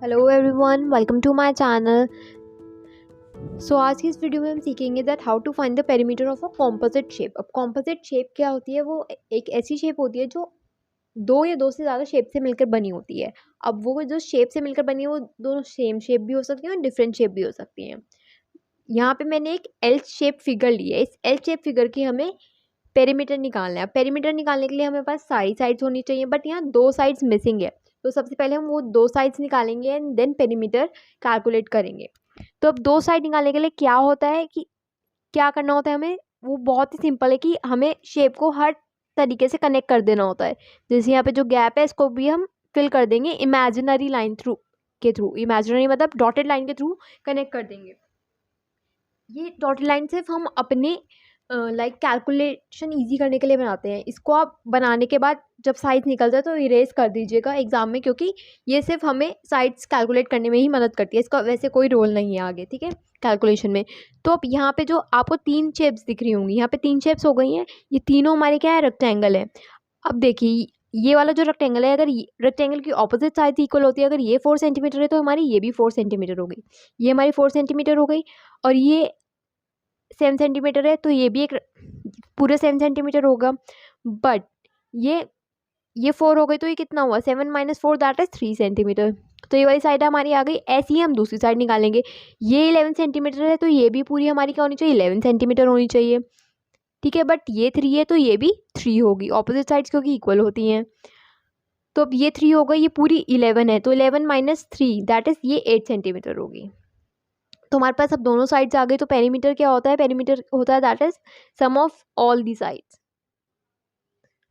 Hello everyone, welcome to my channel. So आज की इस वीडियो में हम सीखेंगे that how to find the perimeter of a composite shape. अब कॉम्पोजिट शेप क्या होती है? वो एक ऐसी शेप होती है जो दो या दो से ज़्यादा शेप से मिलकर बनी होती है। अब वो जो शेप से मिलकर बनी है वो दोनों सेम शेप भी हो सकती हैं और डिफरेंट शेप भी हो सकती हैं। यहाँ पे मैंने एक एल शेप फिगर ली है। इस एल शेप फिगर की हमें पेरीमीटर निकालना है। पेरीमीटर निकालने के लिए हमें पास सारी साइड्स होनी चाहिए, बट यहाँ दो साइड्स मिसिंग है। तो सबसे पहले हम वो दो साइड्स निकालेंगे एंड देन पेरीमीटर कैलकुलेट करेंगे। तो अब दो साइड निकालने के लिए क्या होता है कि क्या करना होता है हमें? वो बहुत ही सिंपल है कि हमें शेप को हर तरीके से कनेक्ट कर देना होता है। जैसे यहाँ पे जो गैप है इसको भी हम फिल कर देंगे इमेजिनरी लाइन थ्रू। इमेजिनरी मतलब डॉटेड लाइन के थ्रू कनेक्ट कर देंगे। ये डॉटेड लाइन सिर्फ हम अपने लाइक कैलकुलेशन इजी करने के लिए बनाते हैं। इसको आप बनाने के बाद जब साइज निकल जाए तो इरेज कर दीजिएगा एग्जाम में, क्योंकि ये सिर्फ हमें साइड्स कैलकुलेट करने में ही मदद करती है। इसका वैसे कोई रोल नहीं है आगे, ठीक है, कैलकुलेशन में। तो अब यहाँ पे जो आपको तीन शेप्स दिख रही होंगी, यहाँ पे तीन शेप्स हो गई हैं। ये तीनों हमारे क्या है? रेक्टेंगल है। अब देखिए ये वाला जो रेक्टेंगल है, अगर रेक्टेंगल की ऑपोजिट साइड इक्वल होती है, अगर ये 4 सेंटीमीटर है तो हमारी ये भी 4 सेंटीमीटर हो गई। ये हमारी 4 सेंटीमीटर हो गई और ये 7 सेंटीमीटर है तो ये भी एक पूरे 7 सेंटीमीटर होगा। बट ये 4 हो गई तो ये कितना हुआ? 7 - 4 दैट इज 3 सेंटीमीटर। तो ये वाली साइड हमारी आ गई। ऐसी ही हम दूसरी साइड निकालेंगे। ये 11 सेंटीमीटर है तो ये भी पूरी हमारी क्या होनी चाहिए? 11 सेंटीमीटर होनी चाहिए, ठीक है। बट ये 3 है तो ये भी 3 होगी, ऑपोजिट साइड्स क्योंकि इक्वल होती हैं। तो अब ये 3 हो गई, ये पूरी 11 है तो 11 - 3 दैट इज ये 8 सेंटीमीटर होगी। तो हमारे पास अब दोनों साइड्स आ गई। तो पेरीमीटर क्या होता है? पेरीमीटर होता है that is sum of all the sides.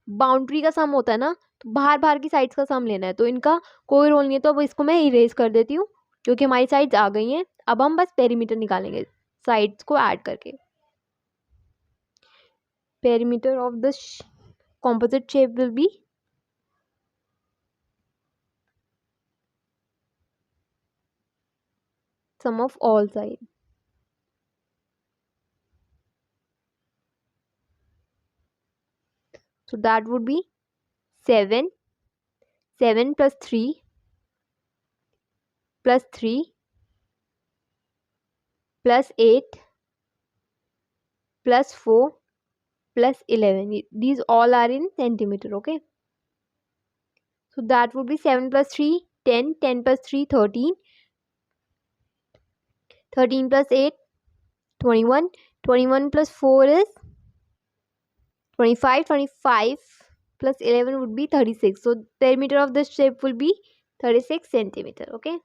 Boundary का सम होता है ना, तो बाहर बाहर की साइड्स का सम लेना है। तो इनका कोई रोल नहीं है, तो अब इसको मैं इरेज कर देती हूँ क्योंकि हमारी साइड्स आ गई हैं। अब हम बस पेरीमीटर निकालेंगे साइड्स को ऐड करके। Perimeter of the composite shape will be sum of all sides. So that would be 7 plus 3 plus 3 plus 8 plus 4 plus 11. These all are in centimeter, okay? So that would be 7 plus 3 10, 10 plus 3 13, 13 plus 8 21, 21 plus 4 is 25, 25 plus 11 would be 36. So perimeter of this shape will be 36 centimeter, okay?